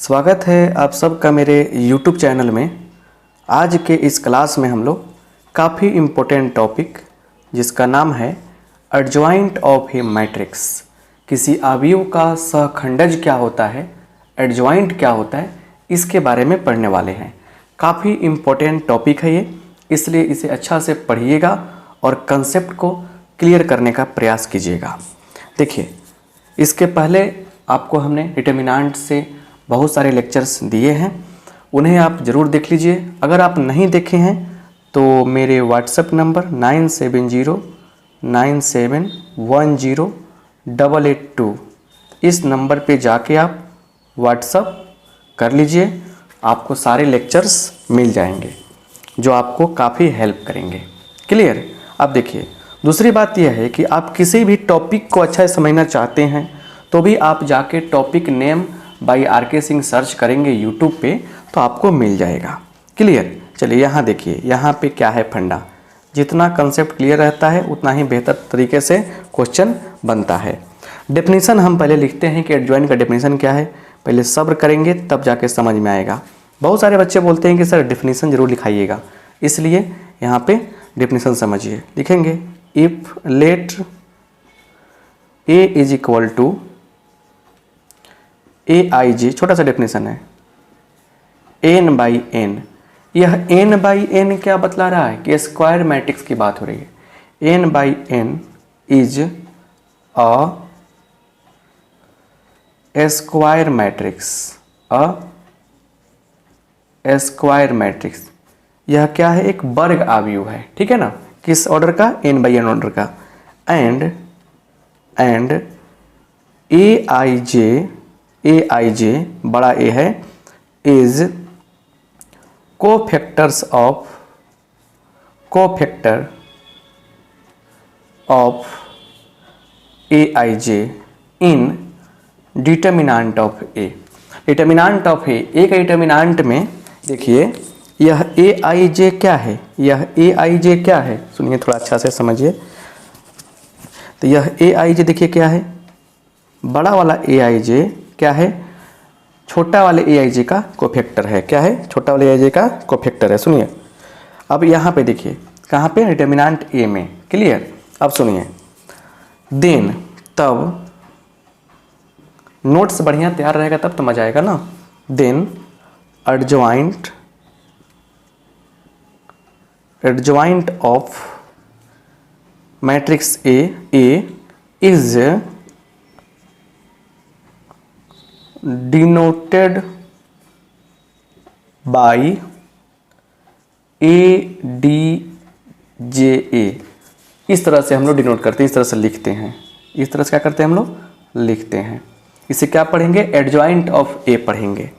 स्वागत है आप सबका मेरे YouTube चैनल में। आज के इस क्लास में हम लोग काफ़ी इम्पोर्टेंट टॉपिक जिसका नाम है एडजॉइंट ऑफ ए मैट्रिक्स, किसी अवयव का सहखंडज क्या होता है, एडजॉइंट क्या होता है, इसके बारे में पढ़ने वाले हैं। काफ़ी इम्पोर्टेंट टॉपिक है ये, इसलिए इसे अच्छा से पढ़िएगा और कंसेप्ट को क्लियर करने का प्रयास कीजिएगा। देखिए, इसके पहले आपको हमने डिटर्मिनेंट से बहुत सारे लेक्चर्स दिए हैं, उन्हें आप ज़रूर देख लीजिए। अगर आप नहीं देखे हैं तो मेरे व्हाट्सएप नंबर 9709710882 इस नंबर पे जाके आप व्हाट्सएप कर लीजिए, आपको सारे लेक्चर्स मिल जाएंगे जो आपको काफ़ी हेल्प करेंगे। क्लियर? अब देखिए, दूसरी बात यह है कि आप किसी भी टॉपिक को अच्छा से समझना चाहते हैं तो भी आप जाके topic name by R K. Singh search करेंगे यूट्यूब पे तो आपको मिल जाएगा। क्लियर? चलिए यहाँ देखिए, यहाँ पे क्या है फंडा। जितना कंसेप्ट क्लियर रहता है उतना ही बेहतर तरीके से क्वेश्चन बनता है। डेफिनेशन हम पहले लिखते हैं कि एडजॉइंट का डेफिनेशन क्या है, पहले सब्र करेंगे तब जाके समझ में आएगा। बहुत सारे बच्चे बोलते हैं कि सर डेफिनेशन जरूर लिखाइएगा, इसलिए यहाँ पे डेफिनेशन समझिए। लिखेंगे if let A is equal to A I J, छोटा सा डेफिनेशन है, एन बाई एन। यह एन बाई एन क्या बतला रहा है कि स्क्वायर मैट्रिक्स की बात हो रही है। N by N is a square matrix, a square matrix. यह क्या है? एक वर्ग आव्यूह है, ठीक है ना। किस ऑर्डर का? एन बाई एन ऑर्डर का। एंड ए आई जे बड़ा ए है is cofactor of A I J in determinant of A. Determinant of A, एक डिटर्मिनेंट में देखिए यह ए आई जे क्या है, यह ए आई जे क्या है, सुनिए थोड़ा अच्छा से समझिए। तो यह ए आई जे देखिए क्या है, बड़ा वाला ए आई जे क्या है, छोटा वाले ए आई जे का कोफैक्टर है। क्या है? छोटा वाले ए आई जे का कोफैक्टर है। सुनिए, अब यहाँ पे देखिए कहाँ पे? डिटर्मिनेंट ए में। क्लियर? अब सुनिए, देन तब नोट्स बढ़िया तैयार रहेगा तब तो मजा आएगा ना। Then adjoint of matrix A is denoted by A D J A. इस तरह से हम लोग डिनोट करते हैं, इस तरह से लिखते हैं। इस तरह से क्या करते हैं हम लोग? लिखते हैं। इसे क्या पढ़ेंगे? एडजॉइंट ऑफ ए पढ़ेंगे।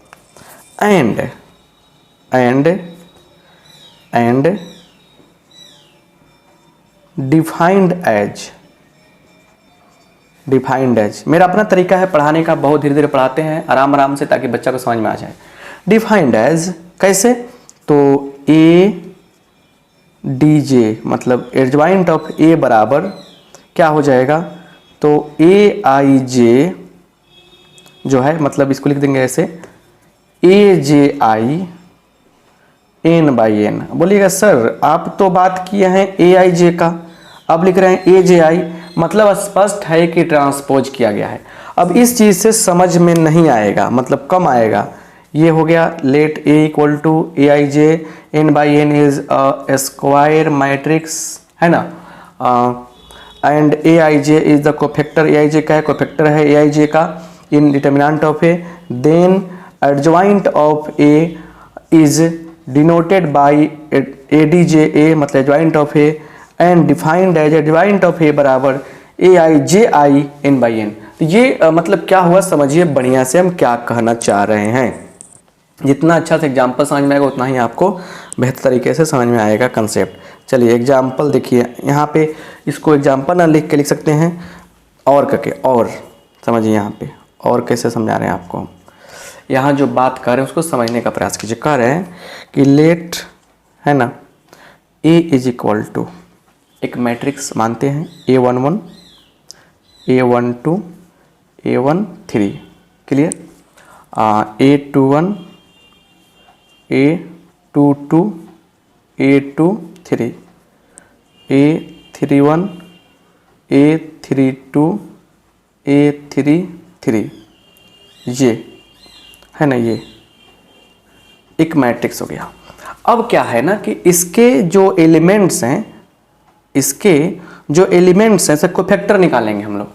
And defined as. मेरा अपना तरीका है पढ़ाने का, बहुत धीरे धीरे पढ़ाते हैं, आराम आराम से, ताकि बच्चा को समझ में आ जाए। डिफाइंड एज कैसे? तो ए डी जे मतलब एडजॉइंट ऑफ ए बराबर क्या हो जाएगा? तो ए आई जे जो है, मतलब इसको लिख देंगे ऐसे, ए जे आई एन बाई एन। बोलिएगा सर आप तो बात किए हैं ए आई जे का, अब लिख रहे हैं ए जे आई, मतलब स्पष्ट है कि ट्रांसपोज किया गया है। अब इस चीज़ से समझ में नहीं आएगा, मतलब कम आएगा। ये हो गया let A equal to A I J n by N is a square matrix, है ना। And A I J is the cofactor, A I J का है कोफैक्टर है ए आई जे का in determinant of A. Then adjoint of A is denoted by A D J A, मतलब adjoint of A, and defined as adjoint of A बराबर A I J I n by N. तो ये मतलब क्या हुआ, समझिए बढ़िया से हम क्या कहना चाह रहे हैं। जितना अच्छा से एग्जाम्पल समझ में आएगा उतना ही आपको बेहतर तरीके से समझ में आएगा कंसेप्ट। चलिए एग्जाम्पल देखिए, यहाँ पे इसको एग्जाम्पल ना लिख के लिख सकते हैं और करके, और समझिए यहाँ पे और कैसे समझा रहे हैं आपको। यहाँ जो बात कर रहे हैं उसको समझने का प्रयास कीजिए। कह रहे हैं कि लेट, है ना, ए इज इक्वल टू एक मैट्रिक्स मानते हैं A11, A12, A13। Clear? A21 A22 A23 A31 A32 A33, ये है ना, ये एक मैट्रिक्स हो गया। अब क्या है ना कि इसके जो एलिमेंट्स हैं, इससे कोफैक्टर निकालेंगे हम लोग।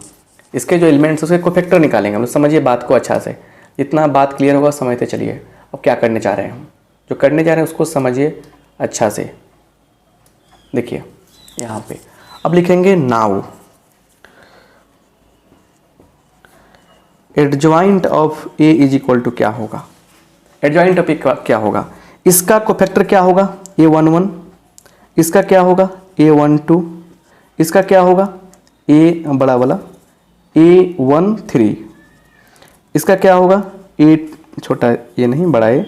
इसके जो एलिमेंट्स हैं उसके कोफैक्टर निकालेंगे हम लोग। समझिए बात को अच्छा से, इतना बात क्लियर होगा समझते चलिए। अब क्या करने जा रहे हैं हम, जो करने जा रहे हैं उसको समझिए अच्छा से। देखिए यहाँ पे अब लिखेंगे now adjoint of A is equal to क्या होगा, एडजॉइंट ऑफ ए क्या होगा, इसका कोफैक्टर क्या होगा A11, इसका क्या होगा A12, इसका क्या होगा ए बड़ा वाला A13, इसका क्या होगा ए छोटा ये नहीं बड़ा है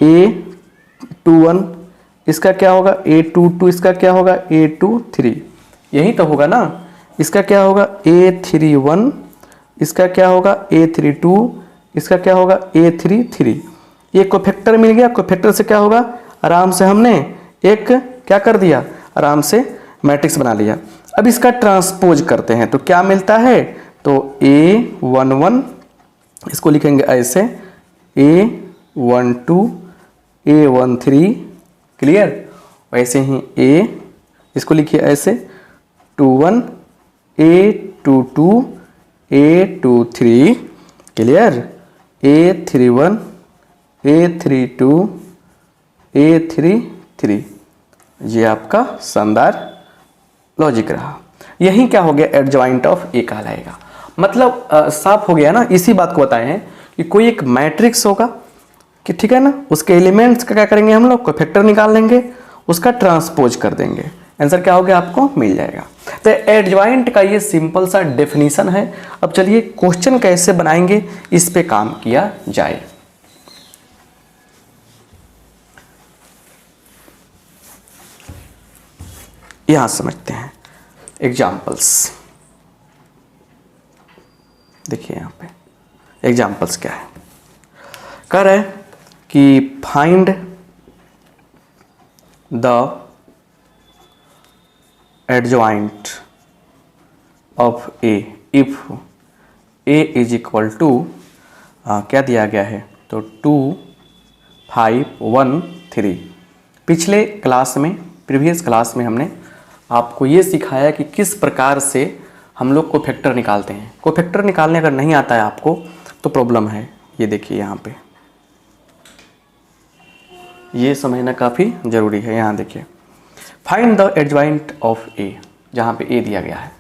A21, इसका क्या होगा A22, इसका क्या होगा A23, यही तो होगा ना। इसका क्या होगा A31, इसका क्या होगा A32, इसका क्या होगा A33। ये कोफैक्टर मिल गया। कोफैक्टर से क्या होगा, आराम से हमने एक क्या कर दिया, आराम से मैट्रिक्स बना लिया। अब इसका ट्रांसपोज करते हैं तो क्या मिलता है, तो A11 इसको लिखेंगे ऐसे A12 A13, क्लियर। वैसे ही A इसको लिखिए ऐसे 21 A22 A23, clear. A31 A32 A33, ये आपका शानदार लॉजिक रहा। यही क्या हो गया, एडजॉइंट ऑफ ए कहलाएगा। मतलब साफ हो गया ना। इसी बात को बताए हैं कि कोई एक मैट्रिक्स होगा कि ठीक है ना, उसके एलिमेंट्स का क्या करेंगे हम लोग, कोफैक्टर निकाल लेंगे, उसका ट्रांसपोज कर देंगे, आंसर क्या हो गया आपको मिल जाएगा। तो एडजॉइंट का ये सिंपल सा डेफिनेशन है। अब चलिए क्वेश्चन कैसे बनाएंगे इस पे काम किया जाए। यहां समझते हैं एग्जाम्पल्स। देखिए यहां पे एग्जाम्पल्स क्या है, कह रहे हैं कि find the adjoint of A if A is equal to क्या दिया गया है, तो 2 5 1 3। पिछले क्लास में, प्रीवियस क्लास में हमने आपको ये सिखाया कि किस प्रकार से हम लोग कोफैक्टर निकालते हैं। कोफैक्टर निकालने अगर नहीं आता है आपको तो प्रॉब्लम है। ये देखिए यहाँ पे ये समझना काफ़ी ज़रूरी है। यहाँ देखिए फाइंड द एडजॉइंट ऑफ ए, जहाँ पे ए दिया गया है।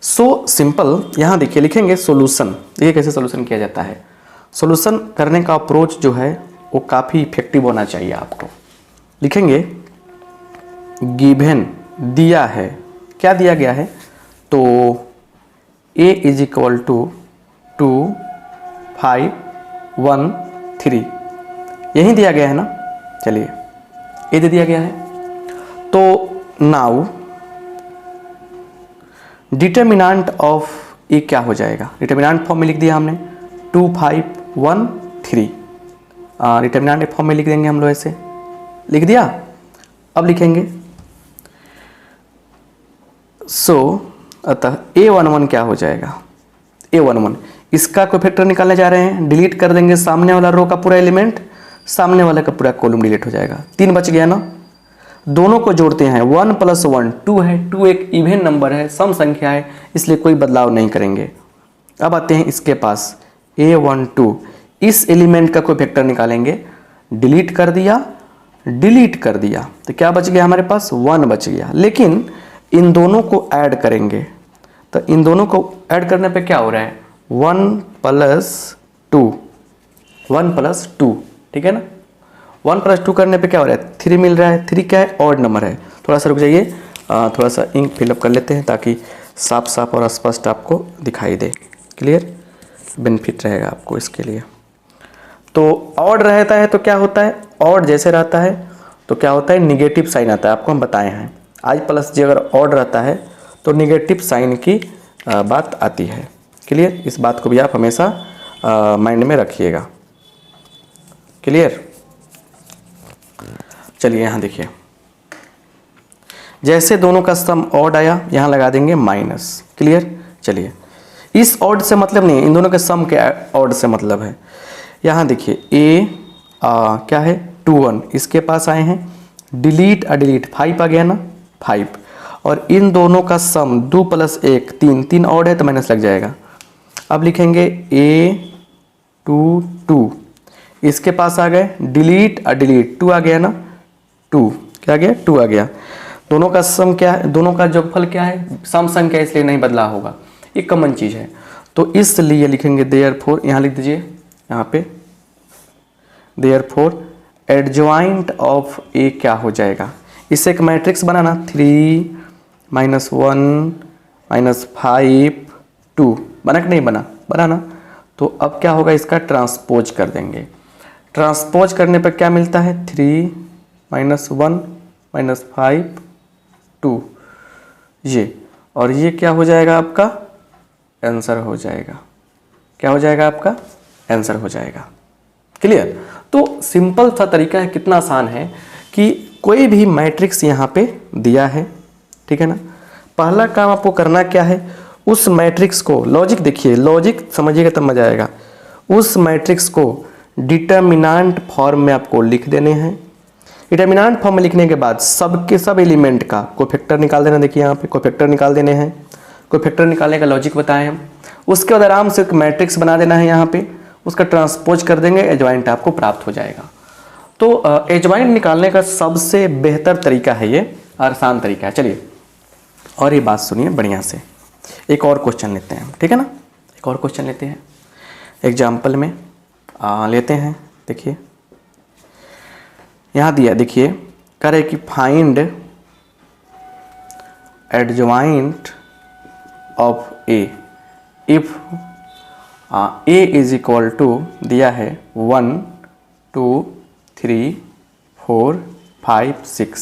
सो सिंपल, यहाँ देखिए लिखेंगे सॉल्यूशन। ये कैसे सॉल्यूशन किया जाता है, सॉल्यूशन करने का अप्रोच जो है वो काफ़ी इफेक्टिव होना चाहिए आपको। लिखेंगे गिवन दिया है, क्या दिया गया है, तो a इज इक्वल टू 2 5 1 3, यही दिया गया है ना। चलिए ए दे दिया गया है, तो नाउ डिटर्मिनेंट ऑफ ए क्या हो जाएगा, डिटर्मिनेंट फॉर्म में लिख दिया हमने 2 5 1 3। डिटर्मिनेंट फॉर्म में लिख देंगे हम लोग, ऐसे लिख दिया। अब लिखेंगे सो अतः A11 क्या हो जाएगा, A11 इसका कोफैक्टर निकालने जा रहे हैं, डिलीट कर देंगे सामने वाला रो का पूरा एलिमेंट, सामने वाले का पूरा कॉलम डिलीट हो जाएगा। 3 बच गया ना। दोनों को जोड़ते हैं, 1 + 1 2 है, 2 एक इवन नंबर है, सम संख्या है, इसलिए कोई बदलाव नहीं करेंगे। अब आते हैं इसके पास A12, इस एलिमेंट का कोफैक्टर निकालेंगे, डिलीट कर दिया तो क्या बच गया हमारे पास, 1 बच गया। लेकिन इन दोनों को ऐड करेंगे, तो इन दोनों को ऐड करने पे क्या हो रहा है, 1 + 2, ठीक है ना। 1 + 2 करने पे क्या हो रहा है, 3 मिल रहा है। 3 क्या है, ऑड नंबर है। थोड़ा सा रुक जाइए, थोड़ा सा इंक फिलअप कर लेते हैं ताकि साफ साफ और स्पष्ट आपको दिखाई दे, क्लियर बेनिफिट रहेगा आपको इसके लिए। तो ऑड रहता है तो क्या होता है, ऑड जैसे रहता है तो क्या होता है, निगेटिव साइन आता है, आपको हम बताए हैं। आज प्लस जी अगर ऑड रहता है तो निगेटिव साइन की बात आती है, क्लियर। इस बात को भी आप हमेशा माइंड में रखिएगा। क्लियर। चलिए यहाँ देखिए, जैसे दोनों का सम ऑड आया यहाँ लगा देंगे माइनस। क्लियर। चलिए, इस ऑड से मतलब नहीं है, इन दोनों के सम के ऑड से मतलब है। यहाँ देखिए क्या है 2 1, इसके पास आए हैं, डिलीट डिलीट 5 आ गया ना 5, और इन दोनों का सम 2 + 1 3, 3 ऑड है तो माइनस लग जाएगा। अब लिखेंगे A 2 2, इसके पास आ गए डिलीट डिलीट 2 आ गया ना 2, क्या आ गया 2 आ गया। दोनों का सम क्या है, दोनों का जोगफल क्या है, सम संख्या, इसलिए नहीं बदला होगा, ये कॉमन चीज़ है। तो इसलिए लिखेंगे देयरफॉर, यहाँ लिख दीजिए यहाँ पे, देयरफॉर एडजॉइंट ऑफ ए क्या हो जाएगा, इससे एक मैट्रिक्स बनाना 3 -1 -5 2, बना कि नहीं बना, बनाना। तो अब क्या होगा, इसका ट्रांसपोज कर देंगे। ट्रांसपोज करने पर क्या मिलता है, 3 -1 -5 2, ये, और ये क्या हो जाएगा आपका आंसर हो जाएगा। क्या हो जाएगा आपका आंसर हो जाएगा। क्लियर। तो सिंपल सा तरीका है, कितना आसान है कि कोई भी मैट्रिक्स यहाँ पे दिया है, ठीक है ना, पहला काम आपको करना क्या है, उस मैट्रिक्स को, लॉजिक देखिए, लॉजिक समझिएगा तब मजा आएगा, उस मैट्रिक्स को डिटर्मिनेंट फॉर्म में आपको लिख देने हैं। डिटर्मिनेंट फॉर्म में लिखने के बाद सबके सब एलिमेंट का कोफैक्टर निकाल देना। देखिए यहाँ पे कोफैक्टर निकाल देने हैं, कोफैक्टर निकालने का लॉजिक बताएं हम। उसके बाद आराम से एक मैट्रिक्स बना देना है यहाँ पे, उसका ट्रांसपोज कर देंगे, एडजॉइंट आपको प्राप्त हो जाएगा। तो एडजॉइंट निकालने का सबसे बेहतर तरीका है ये, आसान तरीका है। चलिए और ये बात सुनिए बढ़िया से, एक और क्वेश्चन लेते हैं, ठीक है ना, एक और क्वेश्चन लेते हैं, एग्जाम्पल में लेते हैं। देखिए यहाँ दिया, देखिए कह रहे कि find adjoint of A if A is equal to दिया है 1 2 3 4 5 6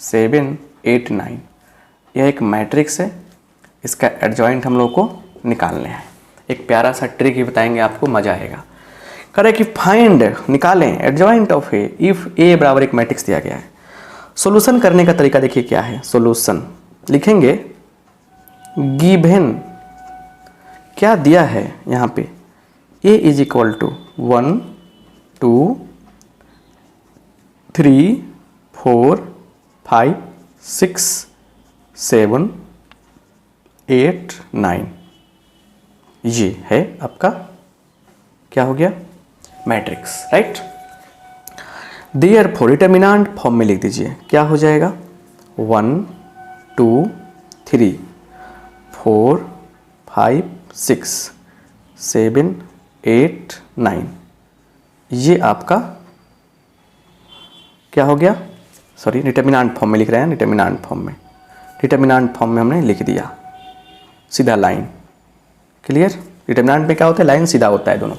7 8 9। यह एक मैट्रिक्स है, इसका एडजॉइंट हम लोग को निकालने हैं। एक प्यारा सा ट्रिक ही बताएंगे आपको, मजा आएगा। कह रहे कि फाइंड, निकालें एडजॉइंट ऑफ ए इफ ए बराबर एक मैट्रिक्स दिया गया है। सॉल्यूशन करने का तरीका देखिए क्या है। सॉल्यूशन लिखेंगे गिवन, क्या दिया है यहाँ पे, ए इज इक्वल टू 1 2 3 4 5 6 7 8 9, ये है आपका क्या हो गया matrix, right. Therefore determinant form में लिख दीजिए, क्या हो जाएगा 1 2 3 4 5 6 7 8 9, ये आपका क्या हो गया, सॉरी डिटर्मिनेंट फॉर्म में लिख रहे हैं, डिटर्मिनेंट फॉर्म में, डिटर्मिनेंट फॉर्म में हमने लिख दिया सीधा लाइन। क्लियर। डिटर्मिनेंट में क्या होता है, लाइन सीधा होता है दोनों।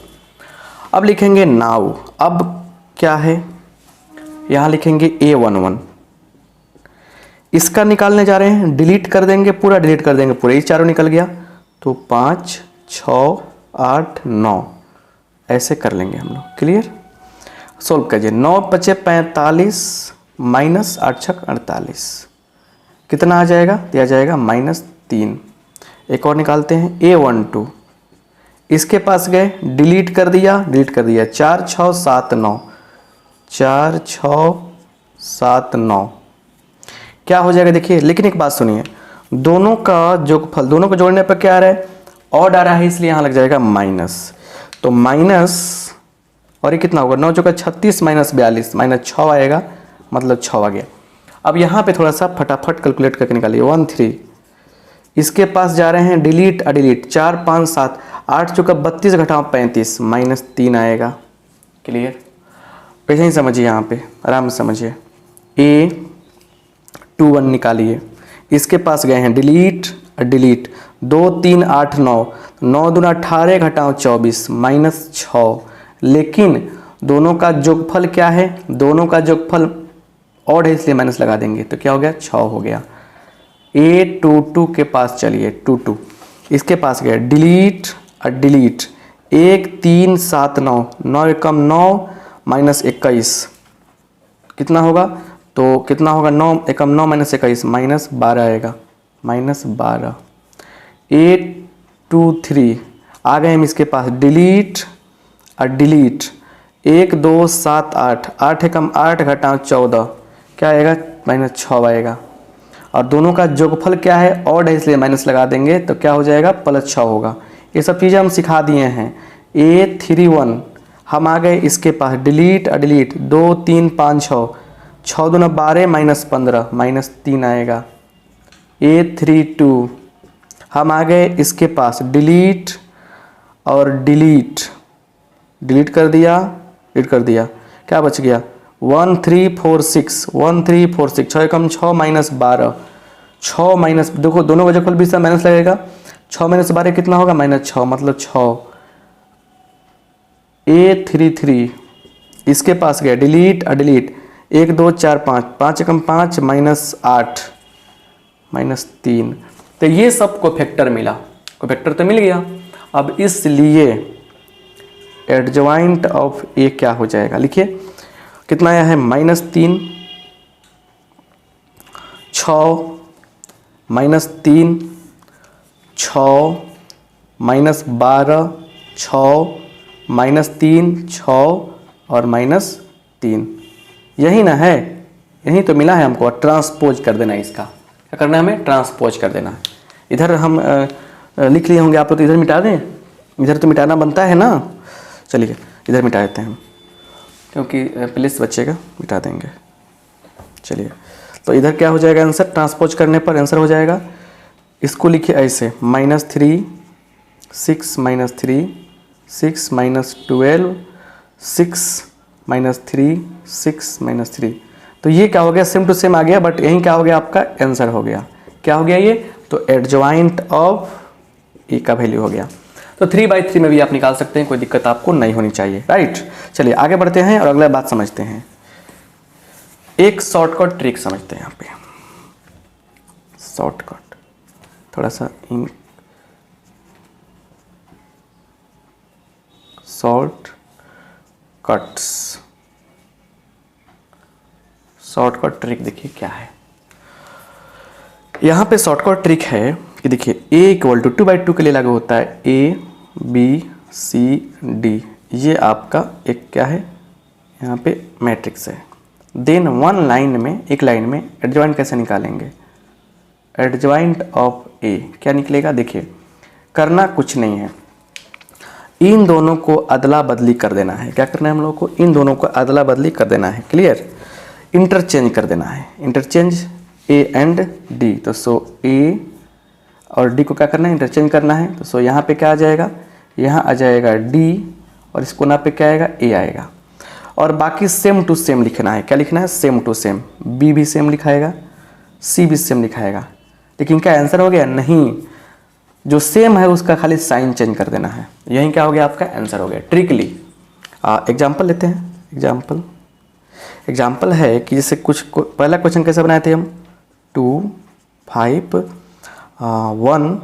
अब लिखेंगे नाउ, अब क्या है, यहाँ लिखेंगे A11, इसका निकालने जा रहे हैं, डिलीट कर देंगे पूरा, डिलीट कर देंगे पूरा, ये चारों निकल गया, तो 5 6 8 9 ऐसे कर लेंगे हम लोग। क्लियर। सोल्व कीजिए, 9 बचे 45 माइनस 8 छक 48, कितना आ जाएगा, दिया जाएगा -3। एक और निकालते हैं A12, इसके पास गए, डिलीट कर दिया, 4 6 7 9, 4 6 7 9 क्या हो जाएगा देखिए। लेकिन एक बात सुनिए, दोनों का जोगफल, दोनों को जोड़ने पर क्या आ रहा है, ऑड आ रहा है, इसलिए यहाँ लग जाएगा माइनस। तो माइनस, और ये कितना होगा 9 चौका 36 -42 -6 आएगा, मतलब 6 आ गया। अब यहाँ पे थोड़ा सा फटाफट कैलकुलेट करके निकालिए, 1 3, इसके पास जा रहे हैं, डिलीट डिलीट 4 5 7 8 चौका 32 घटाओ 35 -3 आएगा। क्लियर। वैसे ही समझिए, यहाँ पे आराम से समझिए। A21 निकालिए, इसके पास गए हैं, डिलीट डिलीट 2 3 8 9 9 दूना 18 घटाओ 24 -6, लेकिन दोनों का जोगफल क्या है, दोनों का जोगफल ऑड है, इसलिए माइनस लगा देंगे, तो क्या हो गया 6 हो गया। A22 के पास चलिए, 22, इसके पास गए, डिलीट डिलीट 1 3 7 9 9 एकम 9 -21 कितना होगा? तो कितना होगा? 9 एकम 9 -21 -12 आएगा, -12। 8 2 3 आ गए हम इसके पास, डिलीट और डिलीट, 1 2 7 8, 8 एकम 8 घटाओ 14 क्या आएगा? -6 आएगा। और दोनों का जोगफल क्या है? ऑड है इसलिए माइनस लगा देंगे तो क्या हो जाएगा? +6 होगा। ये सब चीज़ें हम सिखा दिए हैं। A31 हम आ गए इसके पास, डिलीट और डिलीट, 2 3 5 6, 6 दूना 12 -15 -3 आएगा। A32 हम आ गए इसके पास, डिलीट और डिलीट, डिलीट कर दिया, डिलीट कर दिया, क्या बच गया? 1 3 4 6, 1 3 4 6, 6 एकम 6 -12, 6 माइनस, देखो दोनों का जोगफल भी इसमें माइनस लगेगा, 6 -12 कितना होगा? -6, मतलब 6। A33 इसके पास गया, डिलीट और डिलीट, 1 2 4 5, 5 एकम 5 -8 -3। तो ये सब कोफैक्टर मिला, कोफैक्टर तो मिल गया। अब इसलिए एडजॉइंट ऑफ ए क्या हो जाएगा? लिखिए कितना आया है? -3, 6 -3, 6 -12, 6 -3, 6 और -3, यही ना है? यही तो मिला है हमको। ट्रांसपोज कर देना है इसका, क्या करना है हमें? ट्रांसपोज कर देना है। इधर हम लिख लिए होंगे आप लोग, तो इधर मिटा दें, इधर तो मिटाना बनता है ना। चलिए इधर मिटा देते हैं हम, क्योंकि प्लेस बचेगा, मिटा देंगे। चलिए तो इधर क्या हो जाएगा आंसर? ट्रांसपोज करने पर आंसर हो जाएगा, इसको लिखिए ऐसे, -3 6 -3 6 -12 6 -3 6 -3। तो ये क्या हो गया? सेम टू सेम आ गया, बट यही क्या हो गया? आपका आंसर हो गया। क्या हो गया ये? तो एडजॉइंट ऑफ ए का वैल्यू हो गया। तो 3/3 में भी आप निकाल सकते हैं, कोई दिक्कत आपको नहीं होनी चाहिए, राइट। चलिए आगे बढ़ते हैं और अगला बात समझते हैं। एक शॉर्टकट ट्रिक समझते हैं यहाँ पे, शॉर्टकट, थोड़ा सा in short cuts, shortcut trick देखिए क्या है यहाँ पे। शॉर्टकट ट्रिक है कि देखिए A = 2/2 के लिए लागू होता है, A B C D, ये आपका एक क्या है यहाँ पे मैट्रिक्स है। देन वन लाइन में, एक लाइन में एडजॉइंट कैसे निकालेंगे? एडजॉइंट ऑफ A क्या निकलेगा? देखिए करना कुछ नहीं है, इन दोनों को अदला बदली कर देना है। क्या करना है हम लोग को? इन दोनों को अदला बदली कर देना है, क्लियर, इंटरचेंज कर देना है, इंटरचेंज A एंड D। तो सो A और D को क्या करना है? इंटरचेंज करना है। तो सो यहाँ पे क्या आ जाएगा? यहाँ आ जाएगा D और इस कोना पे क्या आएगा? A आएगा। और बाकी सेम टू सेम लिखना है। क्या लिखना है? Same to same. B भी सेम लिखाएगा, C भी सेम लिखाएगा। लेकिन क्या आंसर हो गया? नहीं, जो सेम है उसका खाली साइन चेंज कर देना है। यही क्या हो गया? आपका आंसर हो गया ट्रिकली। एग्जाम्पल लेते हैं। एग्जाम्पल है कि जैसे पहला क्वेश्चन कैसे बनाए थे हम? 2 5 1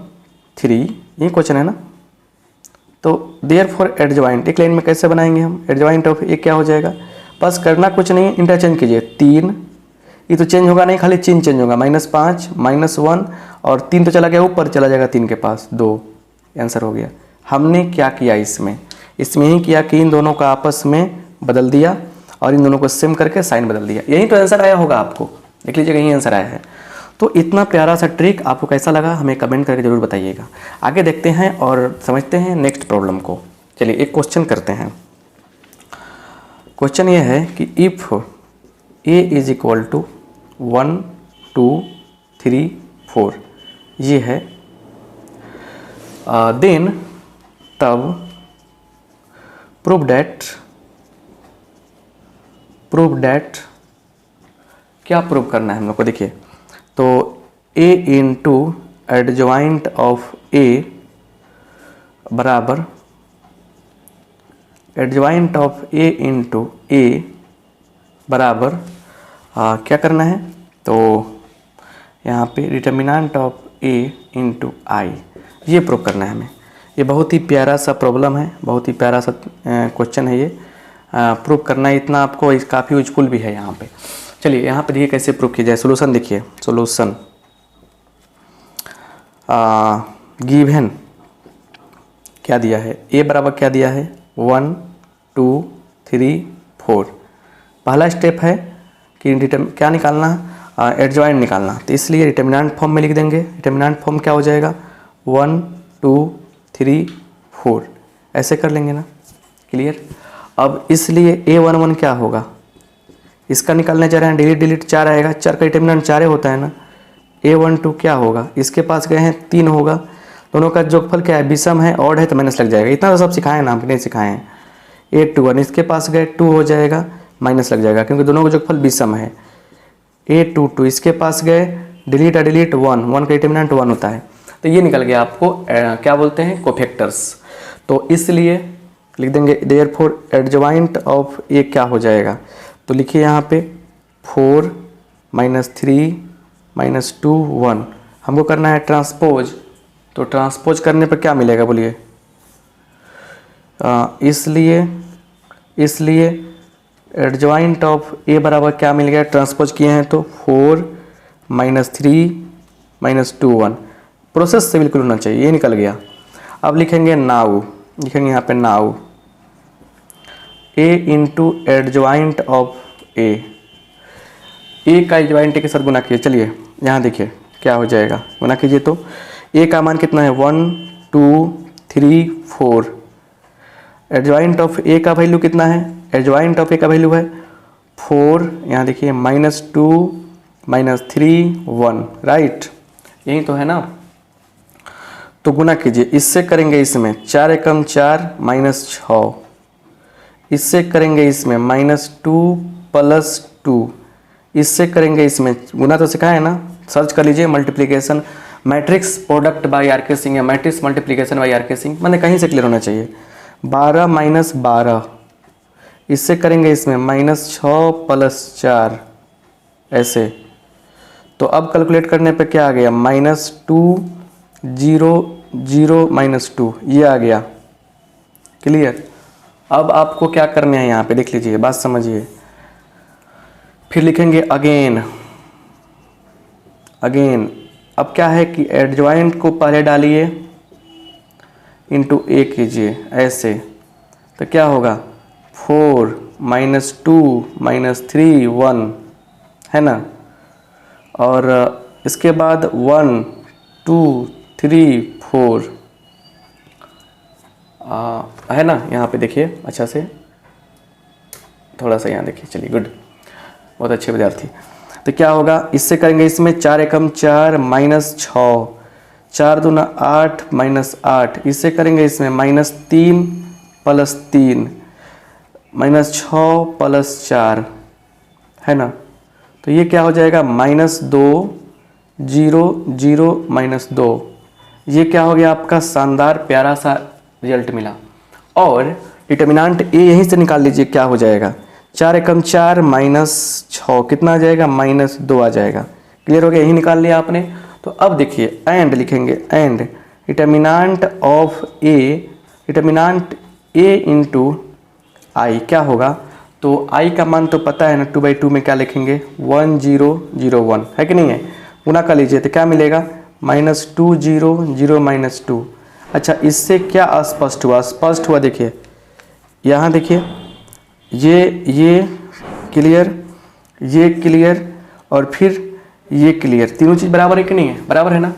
3, ये क्वेश्चन है ना। तो देयरफॉर एडजॉइंट, एक लाइन में कैसे बनाएंगे हम? एडजॉइंट ऑफ ए क्या हो जाएगा? बस करना कुछ नहीं है, इंटरचेंज कीजिए। 3, ये तो चेंज होगा नहीं, खाली चिन्ह चेंज होगा, -5 -1 और 3 तो चला गया ऊपर, चला जाएगा 3 के पास 2, आंसर हो गया। हमने क्या किया इसमें यही किया कि इन दोनों का आपस में बदल दिया और इन दोनों को सेम करके साइन बदल दिया। यही तो आंसर आया होगा, आपको देख लीजिएगा यही आंसर आया है। तो इतना प्यारा सा ट्रिक आपको कैसा लगा हमें कमेंट करके ज़रूर बताइएगा। आगे देखते हैं और समझते हैं नेक्स्ट प्रॉब्लम को। चलिए एक क्वेश्चन करते हैं। क्वेश्चन ये है कि इफ़ A = 1 2 3 4 ये है, देन तब प्रूव दैट क्या प्रूव करना है हम लोग को? देखिए तो A into adjoint of A बराबर adjoint of A into A बराबर क्या करना है? तो यहाँ पे determinant of A into I, ये प्रूव करना है हमें। ये बहुत ही प्यारा सा प्रॉब्लम है, बहुत ही प्यारा सा क्वेश्चन है ये। प्रूव करना है, इतना आपको काफ़ी यूजफुल भी है यहाँ पे। चलिए यहाँ पे देखिए कैसे प्रूव किया जाए। सोल्यूशन देखिए, सोल्यूशन गिवन क्या दिया है, ए बराबर क्या दिया है 1 2 3 4। पहला स्टेप है कि क्या निकालना, एडजॉइंट निकालना, तो इसलिए डिटर्मिनेंट फॉर्म में लिख देंगे। डिटर्मिनेंट फॉर्म क्या हो जाएगा 1 2 3 4, ऐसे कर लेंगे ना, क्लियर। अब इसलिए A11 क्या होगा, इसका निकालने जा रहे हैं, डिलीट डिलीट 4 आएगा, 4 का डिटर्मिनेंट 4 होता है ना। A12 क्या होगा, इसके पास गए हैं 3 होगा, दोनों का जोगफल क्या है विषम है, ऑड है तो माइनस लग जाएगा, इतना तो सब सिखाए ना, आपने सिखाए हैं। A21 इसके पास गए 2 हो जाएगा, माइनस लग जाएगा क्योंकि दोनों का जोगफल विषम है। A22 इसके पास गए, डिलीट डिलीट 1 का डिटर्मिनेंट 1 होता है, तो ये निकल गया आपको क्या बोलते हैं कोफैक्टर्स। तो इसलिए लिख देंगे देयरफॉर एडजॉइंट ऑफ ए क्या हो जाएगा, तो लिखिए यहाँ पे 4 -3 -2 1। हमको करना है ट्रांसपोज, तो ट्रांसपोज करने पर क्या मिलेगा बोलिए, इसलिए एडजॉइंट ऑफ ए बराबर क्या मिल गया, ट्रांसपोज किए हैं तो 4 -3 -2 1। प्रोसेस से बिल्कुल होना चाहिए, ये निकल गया। अब लिखेंगे नाउ, लिखेंगे यहाँ पे now A into adjoint of A का एडजॉइंट के साथ गुना कीजिए। चलिए यहाँ देखिए क्या हो जाएगा, गुना कीजिए तो ए का मान कितना है 1 2 3 4। एडजॉइंट ऑफ ए का वैल्यू कितना है, एडजॉइंट ऑफ ए का वैल्यू है 4, यहाँ देखिए -2 -3 1, राइट, यही तो है ना। तो गुना कीजिए, इससे करेंगे इसमें 4 एकम 4 -6, इससे करेंगे इसमें -2 + 2, इससे करेंगे इसमें गुना तो सिखाया है ना, सर्च कर लीजिए multiplication matrix product by R K. Singh या matrix multiplication by R K. Singh, मैंने कहीं से क्लियर होना चाहिए। 12 - 12, इससे करेंगे इसमें -6 + 4, ऐसे। तो अब कैलकुलेट करने पे क्या आ गया -2 0 0 -2, ये आ गया, क्लियर। अब आपको क्या करना है यहाँ पे देख लीजिए, बात समझिए। फिर लिखेंगे अगेन, अब क्या है कि एडजॉइंट को पहले डालिए इंटू ए कीजिए, ऐसे, तो क्या होगा 4 -2 -3 1, है ना। और इसके बाद 1 2 3 4 है ना, यहाँ पे देखिए अच्छा से, थोड़ा सा यहाँ देखिए, चलिए गुड, बहुत अच्छे विद्यार्थी। तो क्या होगा, इससे करेंगे इसमें 4 एकम 4 -6, 4 दूना 8 -8, इससे करेंगे इसमें -3 + 3 -6 + 4, है ना। तो ये क्या हो जाएगा -2 0 0 -2, ये क्या हो गया आपका शानदार प्यारा सा रिजल्ट मिला। और डिटर्मिनेंट ए यहीं से निकाल लीजिए, क्या हो जाएगा 4 एकम 4 -6, कितना आ जाएगा -2 आ जाएगा, क्लियर हो गया, यही निकाल लिया आपने। तो अब देखिए एंड लिखेंगे, and determinant of A, determinant A into I क्या होगा, तो आई का मान तो पता है ना, 2/2 में क्या लिखेंगे 1 0 0 1, है कि नहीं है, गुना कर लीजिए तो क्या मिलेगा -2 0 0 -2। अच्छा, इससे क्या अस्पष्ट हुआ, स्पष्ट हुआ, देखिए यहाँ देखिए ये क्लियर, ये क्लियर और फिर ये क्लियर, तीनों चीज़ बराबर है कि नहीं है, बराबर है ना।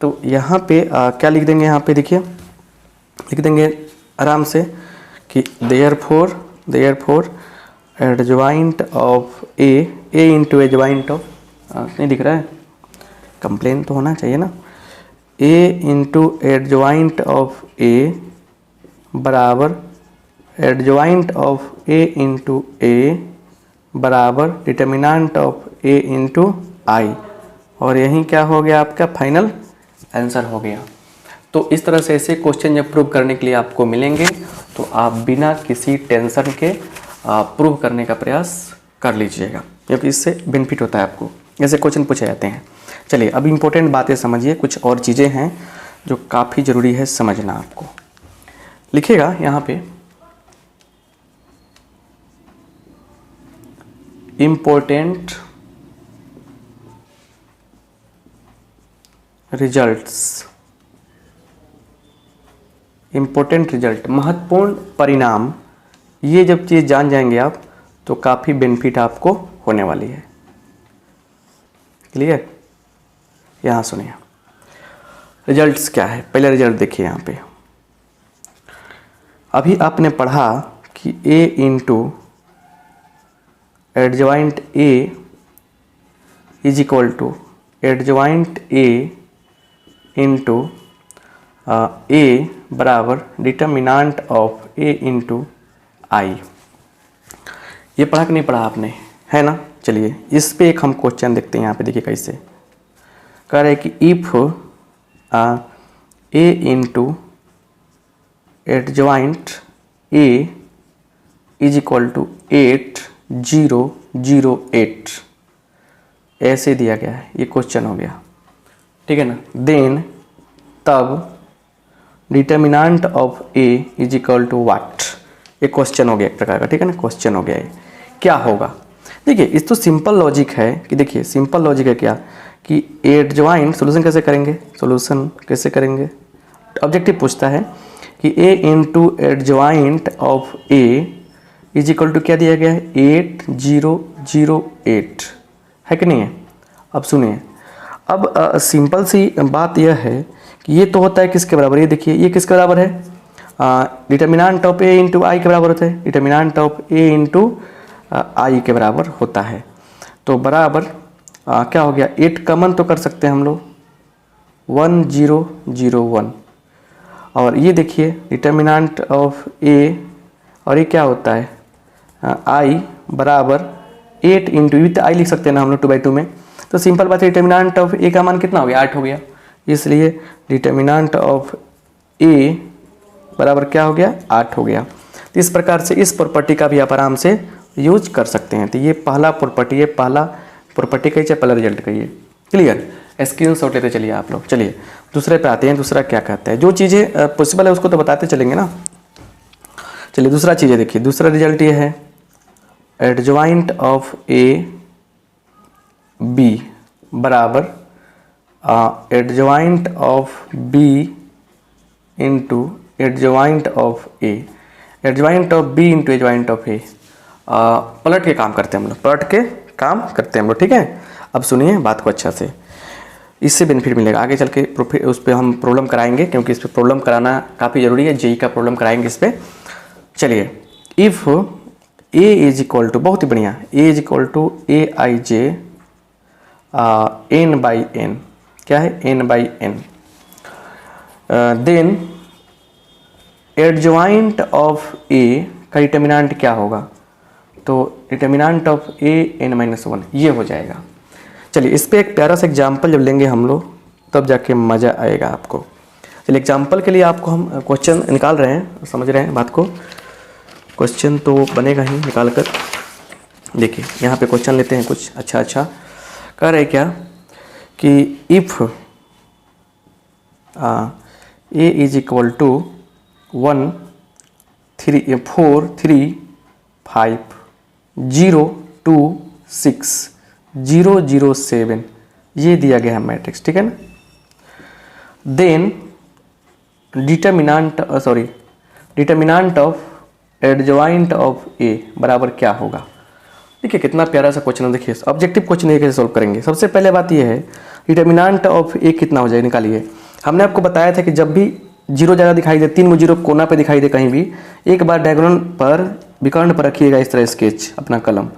तो यहाँ पे क्या लिख देंगे, यहाँ पे देखिए लिख देंगे आराम से कि therefore adjoint of A into adjoint of, नहीं दिख रहा है, कंप्लेन तो होना चाहिए ना, ए इंटू एडजॉइंट ऑफ ए बराबर एडजॉइंट ऑफ ए इंटू ए बराबर डिटर्मिनेंट ऑफ ए इंटू आई, और यही क्या हो गया आपका फाइनल आंसर हो गया। तो इस तरह से ऐसे क्वेश्चन जब प्रूव करने के लिए आपको मिलेंगे तो आप बिना किसी टेंशन के प्रूव करने का प्रयास कर लीजिएगा, क्योंकि इससे बेनिफिट होता है आपको, ऐसे क्वेश्चन पूछे जाते हैं। चलिए अब इम्पोर्टेंट बातें समझिए, कुछ और चीज़ें हैं जो काफ़ी ज़रूरी है समझना आपको। लिखिएगा यहाँ पे इम्पोर्टेंट रिजल्ट, महत्वपूर्ण परिणाम, ये जब चीज़ जान जाएंगे आप तो काफ़ी बेनिफिट आपको होने वाली है। क्लियर? यहाँ सुनिए रिजल्ट्स क्या है। पहले रिजल्ट देखिए यहाँ पे, अभी आपने पढ़ा कि a into adjoint a is equal to adjoint a into a बराबर determinant of a into I. ये पढ़ा कि नहीं पढ़ा आपने, है ना? चलिए इस पे एक हम क्वेश्चन देखते हैं। यहाँ पे देखिए कैसे कह रहे हैं कि if a into adjoint a is equal to 8008, ऐसे दिया गया है, ये क्वेश्चन हो गया, ठीक है ना? देन तब determinant of a is equal to what, ये क्वेश्चन हो गया एक प्रकार का, ठीक है ना? क्वेश्चन हो गया ये क्या होगा। देखिए इस तो सिंपल लॉजिक है कि देखिए सिंपल लॉजिक है क्या कि एडजॉइंट सोल्यूशन कैसे करेंगे, ऑब्जेक्टिव पूछता है कि a into adjoint of a is equal to क्या दिया गया है 8008, है कि नहीं है? अब सुनिए, अब सिंपल सी बात यह है कि ये तो होता है किसके बराबर, ये देखिए ये किसके बराबर है, डिटर्मिनांट ऑफ a इंटू आई के बराबर होता है, डिटर्मिनांट ऑफ a इंटू आई के बराबर होता है। तो बराबर क्या हो गया, 8 कॉमन तो कर सकते हैं हम लोग, 1001, और ये देखिए डिटर्मिनांट ऑफ a और ये क्या होता है i बराबर 8 इंटू विथ आई लिख सकते हैं ना हम लोग 2/2 में। तो सिंपल बात है, डिटर्मिनांट ऑफ a का मान कितना हो गया, 8 हो गया, इसलिए डिटर्मिनांट ऑफ a बराबर क्या हो गया, 8 हो गया। तो इस प्रकार से इस प्रॉपर्टी का भी आप आराम से यूज कर सकते हैं। तो ये पहला प्रॉपर्टी है, पहला प्रॉपर्टी कही चाहे पहला रिजल्ट कहिए। क्लियर? स्क्रीनशॉट लेते चलिए आप लोग। चलिए दूसरे पे आते हैं, दूसरा क्या कहता है, जो चीज़ें पॉसिबल है उसको तो बताते चलेंगे ना। चलिए दूसरा चीज़ें देखिए, दूसरा रिजल्ट ये है एडजॉइंट ऑफ ए बी बराबर adjoint of B into adjoint of A, adjoint of B into adjoint of A. पलट के काम करते हैं हम लोग, ठीक है? अब सुनिए बात को अच्छा से, इससे बेनिफिट मिलेगा आगे चल के, उस पर हम प्रॉब्लम कराएंगे क्योंकि इस पर प्रॉब्लम कराना काफ़ी ज़रूरी है, जेई का प्रॉब्लम कराएंगे इस पर। चलिए if a is equal to, बहुत ही बढ़िया, a is equal to A I J n by n, क्या है n by n, then adjoint of a का डिटर्मिनांट क्या होगा, तो डिटर्मिनांट ऑफ a n-1 ये हो जाएगा। चलिए इस पे एक प्यारा सा एग्जाम्पल जब लेंगे हम लोग तब जाके मज़ा आएगा आपको। चलिए एग्जाम्पल के लिए आपको हम क्वेश्चन निकाल रहे हैं, समझ रहे हैं बात को, क्वेश्चन तो बनेगा ही निकाल कर। देखिए यहाँ पे क्वेश्चन लेते हैं कुछ अच्छा कह रहे क्या कि if a is equal to 1 3 4 3 5 0 2 6 0 0 7 ये दिया गया है मैट्रिक्स, ठीक है ना? Then determinant of adjoint of A बराबर क्या होगा। देखिए कितना प्यारा सा क्वेश्चन है, देखिए ऑब्जेक्टिव क्वेश्चन ये कैसे सोल्व करेंगे। सबसे पहले बात ये है डिटर्मिनांट ऑफ ए कितना हो जाए निकालिए। हमने आपको बताया था कि जब भी जीरो ज़्यादा दिखाई दे, 3 जीरो कोना पे दिखाई दे कहीं भी, एक बार डायगोनल पर विकर्ण पर रखिएगा इस तरह स्केच अपना कलम।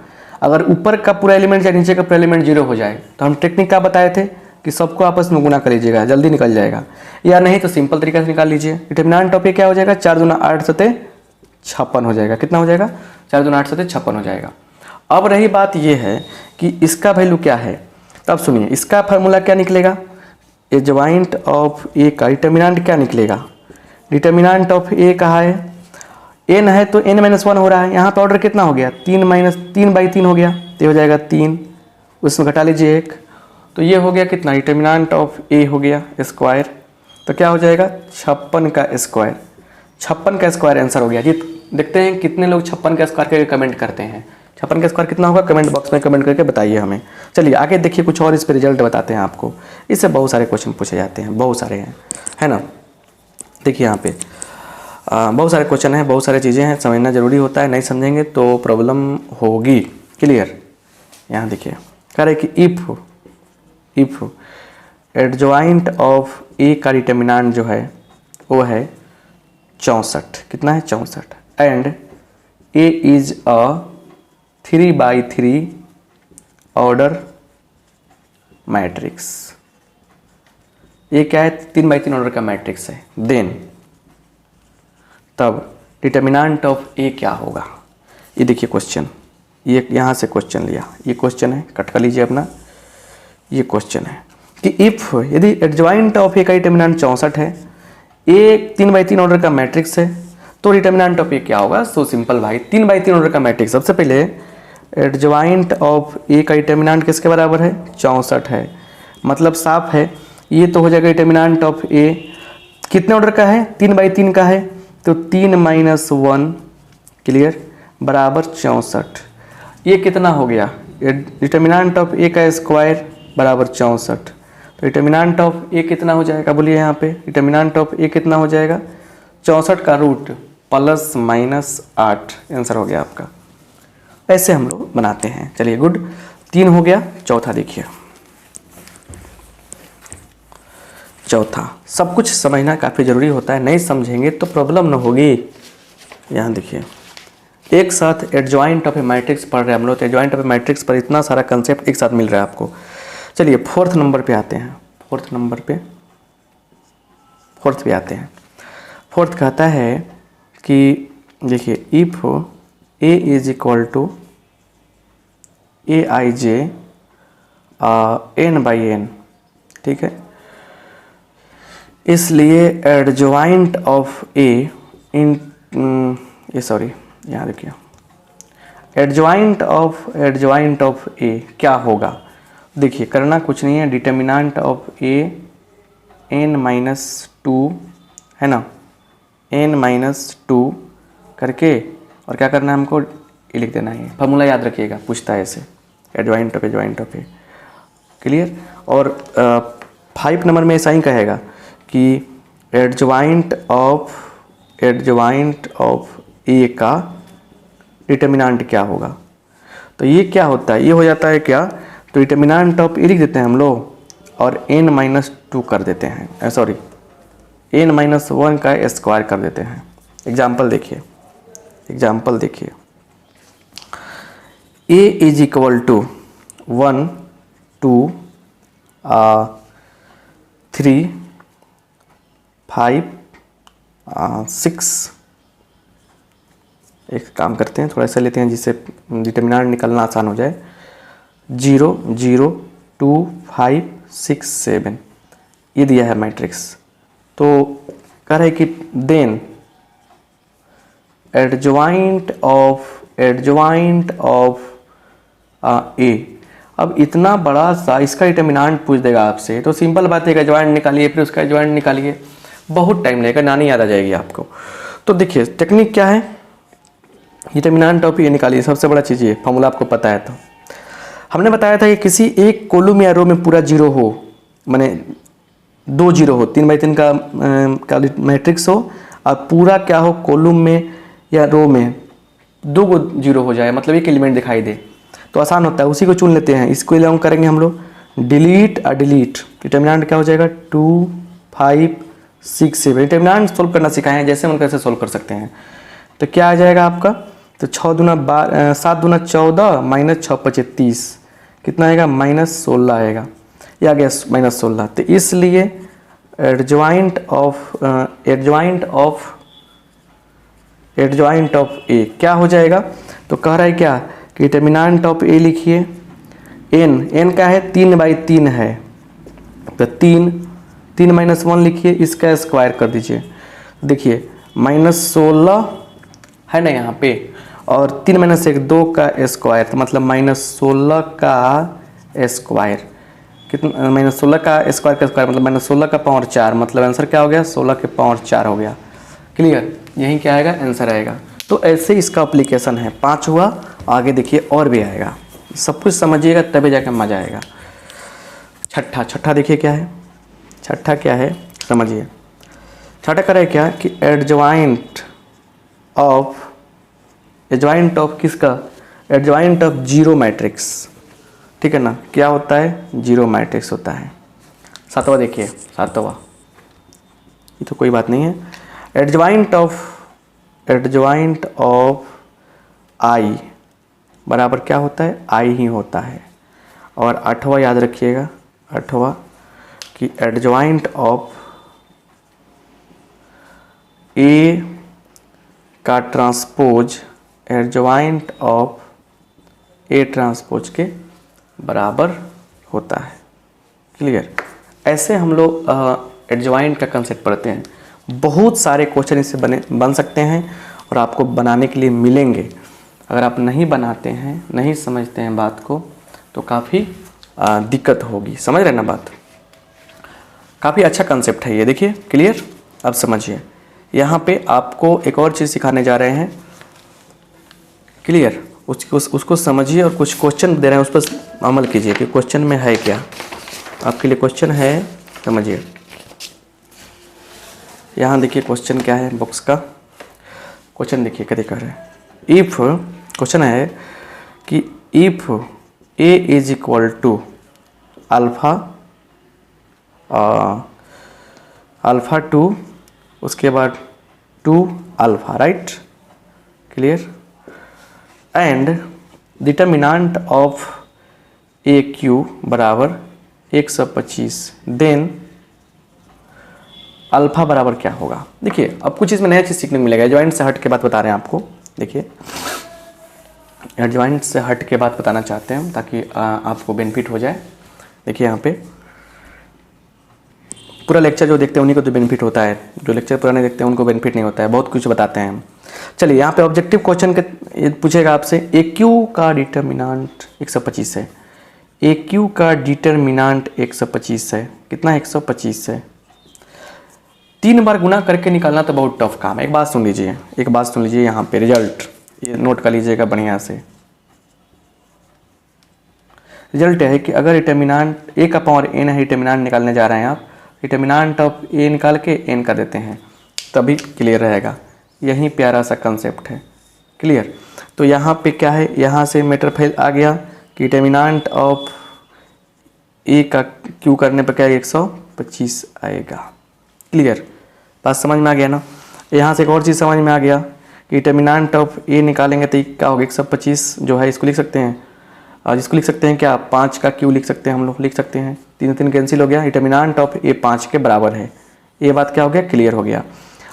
अगर ऊपर का पूरा एलिमेंट या नीचे का पूरा एलिमेंट जीरो हो जाए तो हम टेक्निक क्या बताए थे कि सबको आपस में गुना कर लीजिएगा, जल्दी निकल जाएगा, या नहीं तो सिंपल तरीके से निकाल लीजिए। डिटर्मिनांट ऑफ ए क्या हो जाएगा, 4 दूना 8 सते 56 हो जाएगा। कितना हो जाएगा, 4 दूना 8 सते 56 हो जाएगा। अब रही बात ये है कि इसका वैल्यू क्या है, तब सुनिए इसका फार्मूला क्या निकलेगा, एडजॉइंट ऑफ ए का डिटर्मिनांट क्या निकलेगा। डिटर्मिनांट ऑफ ए कहा है, n है तो n-1 हो रहा है, यहाँ पर ऑर्डर कितना हो गया, 3/3 हो गया, तो हो जाएगा 3, उसमें घटा लीजिए 1, तो ये हो गया कितना, डिटर्मिनांट ऑफ ए हो गया स्क्वायर, तो क्या हो जाएगा 56 का स्क्वायर। 56 का स्क्वायर आंसर हो गया जी। देखते हैं कितने लोग 56 का स्क्वायर करके कमेंट करते हैं, 56 का स्क्वायर कितना होगा, कमेंट बॉक्स में कमेंट करके बताइए हमें। चलिए आगे देखिए, कुछ और इस पर रिजल्ट बताते हैं आपको। इससे बहुत सारे क्वेश्चन पूछे जाते हैं, बहुत सारे हैं, है ना। देखिए यहाँ पे बहुत सारे क्वेश्चन हैं, बहुत सारी चीज़ें हैं, समझना जरूरी होता है, नहीं समझेंगे तो प्रॉब्लम होगी। क्लियर। यहाँ देखिए कह रहे कि इफ़ एडजॉइंट ऑफ ए का डिटर्मिनेंट जो है वो है 64, कितना है 64, and A is a 3/3 order matrix. ये क्या है, 3/3 ऑर्डर का मैट्रिक्स है। देन तब डिटर्मिनेंट ऑफ ए क्या होगा। ये देखिए क्वेश्चन, ये यहाँ से क्वेश्चन लिया, ये क्वेश्चन है, कट कर लीजिए अपना। ये क्वेश्चन है कि इफ़ यदि एडजॉइंट ऑफ ए का डिटर्मिनेंट 64 है, ए 3/3 ऑर्डर का मैट्रिक्स है, तो डिटर्मिनेंट ऑफ ए क्या होगा। सो सिंपल भाई, 3/3 ऑर्डर का मैट्रिक्स, सबसे पहले एडजॉइंट ऑफ ए का डिटर्मिनेंट किसके बराबर है, 64 है, मतलब साफ है ये तो हो जाएगा डिटर्मिनेंट ऑफ ए कितने ऑर्डर का है, 3/3 का है, तो 3 - 1 क्लियर बराबर 64। ये कितना हो गया, डिटर्मिनेंट ऑफ ए का स्क्वायर बराबर 64, तो डिटर्मिनेंट ऑफ ए कितना हो जाएगा, बोलिए यहाँ पे डिटर्मिनेंट ऑफ ए कितना हो जाएगा, 64 का रूट +-8, आंसर हो गया आपका। ऐसे हम लोग बनाते हैं। चलिए गुड, 3 हो गया। चौथा देखिए, चौथा सब कुछ समझना काफ़ी ज़रूरी होता है, नहीं समझेंगे तो प्रॉब्लम न होगी। यहाँ देखिए, एक साथ एडजॉइंट ऑफ ए मैट्रिक्स पढ़ रहे हैं हम लोग, तो एडजॉइंट ऑफ ए मैट्रिक्स पर इतना सारा कंसेप्ट एक साथ मिल रहा है आपको। चलिए फोर्थ नंबर पे आते हैं, फोर्थ पे आते हैं। फोर्थ कहता है कि देखिए if A is equal to AIJ n/n, ठीक है, इसलिए एडजॉइंट ऑफ ए इन यहाँ देखिए एडजॉइंट ऑफ ए क्या होगा। देखिए करना कुछ नहीं है, डिटर्मिनेंट ऑफ ए n-2 है ना, n-2 करके और क्या करना है हमको, ये लिख देना है, फार्मूला याद रखिएगा, पूछता है ऐसे एडजॉइंट ऑफ ए। क्लियर। और 5 नंबर में ऐसा ही कहेगा कि एडजॉइंट ऑफ ए का डिटर्मिनेंट क्या होगा। तो ये क्या होता है, ये हो जाता है क्या, तो डिटर्मिनेंट ऑफ ए लिख देते हैं हम लोग और n-2 कर देते हैं, सॉरी n-1 का स्क्वायर कर देते हैं। एग्जाम्पल देखिए a इज इक्वल टू 1 2 3 5 6। एक काम करते हैं, थोड़ा सा लेते हैं जिससे डिटर्मिनेंट निकालना आसान हो जाए। 0 0 2 5 6 7 ये दिया है मैट्रिक्स। तो कह रहा है कि देन एडजॉइंट ऑफ ए। अब इतना बड़ा सा इसका डिटर्मिनेंट पूछ देगा आपसे, तो सिंपल बात है, एडजॉइंट निकालिए, फिर उसका एडजॉइंट निकालिए, बहुत टाइम लगेगा, नानी याद आ जाएगी आपको। तो देखिए टेक्निक क्या है, डिटर्मिनेंट ऑफ ए निकालिए, सबसे बड़ा चीज़ ये, फॉर्मूला आपको पता है। तो हमने बताया था कि किसी एक कॉलम या रो में पूरा 0 हो, माने 2 0 हो, 3/3 का मैट्रिक्स हो और पूरा क्या हो, कॉलम में या रो में 2 को 0 हो जाए, मतलब एक एलिमेंट दिखाई दे, तो आसान होता है, उसी को चुन लेते हैं। इसको लॉन्ग करेंगे हम लोग, डिलीट डिटर्मिनेंट क्या हो जाएगा, 2 5 6 7। डिटर्मिनेंट सोल्व करना सिखाए हैं, जैसे मन कैसे सोल्व कर सकते हैं। तो क्या आ जाएगा आपका, तो 7 दूना 14 माइनस 6 5 30, कितना आएगा, -16 आएगा, ये आ गया -16। तो इसलिए एडजॉइंट ऑफ ए क्या हो जाएगा, तो कह रहा है क्या कि डिटर्मिनेंट ऑफ ए लिखिए, n का है 3/3 है, तो 3 -1 लिखिए, इसका स्क्वायर कर दीजिए। देखिए -16 है ना यहाँ पे, और 3 - 1 2 का स्क्वायर, तो मतलब -16 का स्क्वायर, कितना, -16 का स्क्वायर मतलब -16 का पावर 4, मतलब आंसर क्या हो गया, 16 के पावर 4 हो गया। क्लियर, यही क्या आएगा, आंसर आएगा। तो ऐसे इसका एप्लीकेशन है। 5 हुआ आगे देखिए और भी आएगा, सब कुछ समझिएगा तभी जाकर मज़ा आएगा। छठा देखिए क्या है, छठा क्या है समझिए। छठा कह रहा है क्या कि एडजॉइंट ऑफ किसका, एडजॉइंट ऑफ जीरो मैट्रिक्स, ठीक है ना, क्या होता है, जीरो मैट्रिक्स होता है। सातवां देखिए, सातवां ये तो कोई बात नहीं है, एडजॉइंट ऑफ आई बराबर क्या होता है, आई ही होता है। और आठवां याद रखिएगा, आठवां कि एडजॉइंट ऑफ ए का transpose adjoint of A transpose के बराबर होता है। क्लियर, ऐसे हम लोग एडजॉइंट का कंसेप्ट पढ़ते हैं। बहुत सारे क्वेश्चन इससे बन सकते हैं और आपको बनाने के लिए मिलेंगे। अगर आप नहीं बनाते हैं, नहीं समझते हैं बात को, तो काफ़ी दिक्कत होगी। समझ रहे ना बात, काफ़ी अच्छा कंसेप्ट है ये। देखिए क्लियर, अब समझिए। यहाँ पे आपको एक और चीज़ सिखाने जा रहे हैं। क्लियर, उसको समझिए और कुछ क्वेश्चन दे रहे हैं, उस पर अमल कीजिए कि क्वेश्चन में है क्या। आपके लिए क्वेश्चन है, समझिए। यहाँ देखिए क्वेश्चन क्या है, बुक्स का क्वेश्चन देखिए क्या दिखा रहा है। इफ़ क्वेश्चन है कि if A is equal to alpha alpha 2 उसके बाद 2 alpha, right. Clear, and determinant of A cube बराबर 125, देन अल्फ़ा बराबर क्या होगा। देखिए अब कुछ इसमें नया चीज़ सीखने को मिलेगा। एडजॉइंट से हट के बात बता रहे हैं आपको। देखिए एडजॉइंट से हट के बात बताना चाहते हैं ताकि आपको बेनिफिट हो जाए। देखिए यहाँ पे पूरा लेक्चर जो देखते हैं उन्हीं को तो बेनिफिट होता है, जो लेक्चर पुराने देखते हैं उनको बेनिफिट नहीं होता है। बहुत कुछ बताते हैं हम। चलिए यहाँ पे ऑब्जेक्टिव क्वेश्चन के पूछेगा आपसे, ए क्यू का डिटर्मिनेंट 125 है। ए क्यू का डिटर्मिनेंट 125 है। कितना है, 125 है। 3 बार गुना करके निकालना तो बहुत टफ काम है। एक बात सुन लीजिए, यहाँ पे रिजल्ट ये नोट कर लीजिएगा बढ़िया से। रिजल्ट है कि अगर डिटर्मिनेंट ए का पावर एन है, डिटर्मिनेंट निकालने जा रहे हैं आप, डिटर्मिनेंट ऑफ ए निकाल के एन कर देते हैं, तभी क्लियर रहेगा। यही प्यारा सा कंसेप्ट है। क्लियर, तो यहाँ पे क्या है, यहाँ से मैटर फेल आ गया कि डिटर्मिनेंट ऑफ ए का क्यू करने पर क्या 125 आएगा। क्लियर, बात समझ में आ गया ना। यहाँ से एक और चीज़ समझ में आ गया कि डिटर्मिनेंट ऑफ ए निकालेंगे तो क्या होगा, 125 जो है इसको लिख सकते हैं, और इसको लिख सकते हैं क्या, 5 का क्यू लिख सकते हैं, हम लोग लिख सकते हैं। 3 कैंसिल हो गया। डिटर्मिनेंट ऑफ ए 5 के बराबर है। ये बात क्या हो गया, क्लियर हो गया।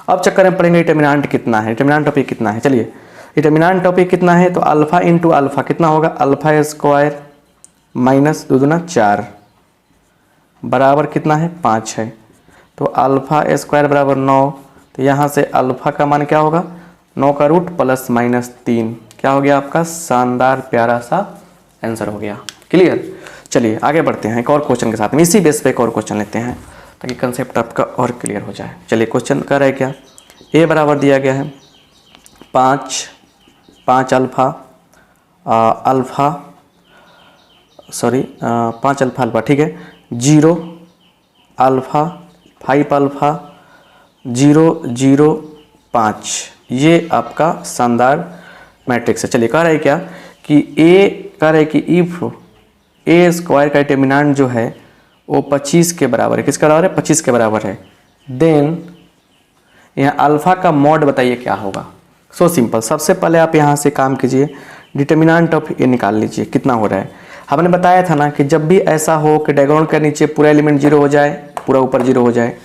अब चक्कर में पढ़ेंगे डिटर्मिनेंट कितना है, डिटर्मिनेंट ऑफ ए कितना है। चलिए डिटर्मिनेंट ऑफ ए कितना है, तो अल्फा इंटू अल्फा कितना होगा, अल्फा स्क्वायर माइनस 2 दूना 4 बराबर कितना है, 5 है। तो अल्फा स्क्वायर बराबर 9। तो यहाँ से अल्फा का मान क्या होगा, 9 का रूट प्लस माइनस 3, क्या हो गया आपका शानदार प्यारा सा आंसर हो गया। क्लियर, चलिए आगे बढ़ते हैं एक और क्वेश्चन के साथ में। इसी बेस पे एक और क्वेश्चन लेते हैं ताकि कंसेप्ट आपका और क्लियर हो जाए। चलिए क्वेश्चन कर रहा है क्या, ए बराबर दिया गया है 5 अल्फ़ा अल्फ़ा, ठीक है, 0 अल्फ़ा 5 अल्फ़ा 0 0 5, ये आपका शानदार मैट्रिक्स है। चलिए कह रहा है क्या कि ए कह रहा है कि इफ़ ए स्क्वायर का डिटर्मिनेंट जो है वो 25 के बराबर है। किसके बराबर है, 25 के बराबर है। देन यहाँ अल्फ़ा का मॉड बताइए क्या होगा। सो सिंपल, सबसे पहले आप यहाँ से काम कीजिए, डिटर्मिनेंट ऑफ ए निकाल लीजिए कितना हो रहा है। हमने बताया था ना कि जब भी ऐसा हो कि डायगोनल के नीचे पूरा एलिमेंट 0 हो जाए, पूरा ऊपर 0 हो जाए,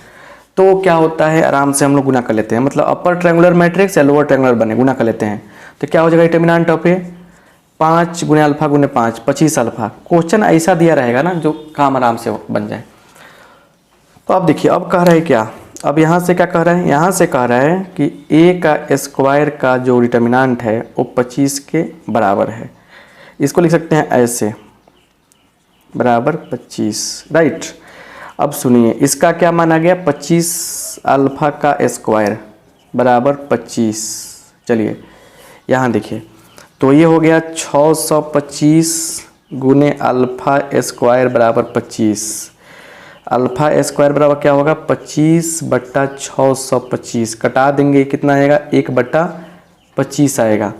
तो क्या होता है, आराम से हम लोग गुना कर लेते हैं। मतलब अपर ट्रायंगुलर मैट्रिक्स या लोअर ट्रायंगुलर बने, गुना कर लेते हैं। तो क्या हो जाएगा, डिटर्मिनेंट ऑफ ए 5 गुने अल्फ़ा गुने 5 25 अल्फ़ा। क्वेश्चन ऐसा दिया रहेगा ना जो काम आराम से बन जाए। तो अब देखिए अब कह रहा है क्या, अब यहाँ से क्या कह रहा है, यहाँ से कह रहा है कि a का स्क्वायर का जो डिटर्मिनेंट है वो 25 के बराबर है। इसको लिख सकते हैं ऐसे, बराबर 25, राइट। अब सुनिए इसका क्या माना गया, 25 अल्फ़ा का स्क्वायर बराबर 25। चलिए यहाँ देखिए, तो ये हो गया 625 गुने अल्फ़ा स्क्वायर बराबर 25। अल्फ़ा स्क्वायर बराबर क्या होगा 25/625। कटा देंगे कितना आएगा 1/25 आएगा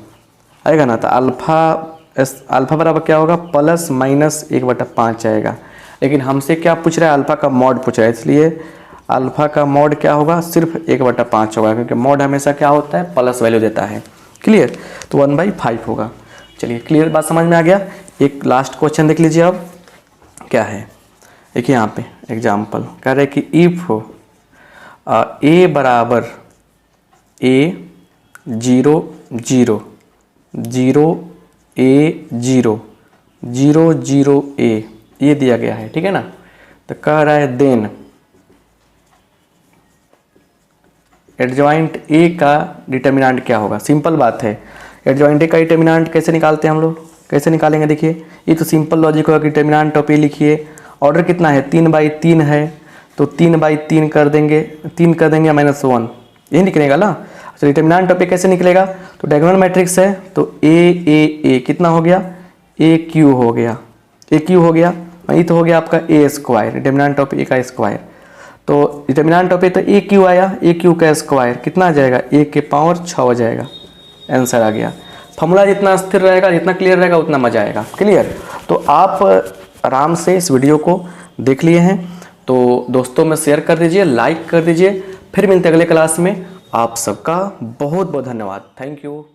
ना। तो अल्फ़ा बराबर क्या होगा प्लस माइनस 1/5 आएगा। लेकिन हमसे क्या पूछ रहा है अल्फ़ा का मॉड पूछ रहा है, इसलिए अल्फ़ा का मॉड क्या होगा सिर्फ 1/5 होगा, क्योंकि मॉड हमेशा क्या होता है प्लस वैल्यू देता है। क्लियर, तो 1/5 होगा। चलिए क्लियर बात समझ में आ गया। एक लास्ट क्वेश्चन देख लीजिए अब क्या है। देखिए यहाँ पे एग्जाम्पल कह रहे कि इफ़ ए बराबर A 0 0 0 A 0 0 0 A ये दिया गया है, ठीक है ना। तो कह रहा है देन एडजॉइंट ए का डिटर्मिनेंट क्या होगा। सिंपल बात है, एडजॉइंट ए का डिटर्मिनेंट कैसे निकालते हैं हम लोग, कैसे निकालेंगे। देखिए ये तो सिंपल लॉजिक होगा, डिटर्मिनेंट ऑफ ए लिखिए, ऑर्डर कितना है 3/3 है, तो 3/3 कर देंगे, 3 कर देंगे -1, यही निकलेगा ना। अच्छा डिटर्मिनेंट ऑफ ए कैसे निकलेगा, तो डायगोनल मैट्रिक्स है, तो ए कितना हो गया AQ हो गया, AQ हो गया, वही तो हो गया आपका A square, determinant of A का स्क्वायर। तो डिटर्मिनेंट ऑफ ए तो AQ आया, AQ का स्क्वायर कितना आ जाएगा A के पावर 6 हो जाएगा, आंसर आ गया। फॉर्मूला जितना स्थिर रहेगा, जितना क्लियर रहेगा उतना मजा आएगा। क्लियर, तो आप आराम से इस वीडियो को देख लिए हैं, तो दोस्तों में शेयर कर दीजिए, लाइक कर दीजिए। फिर मिलते हैं अगले क्लास में। आप सबका बहुत बहुत धन्यवाद। Thank you.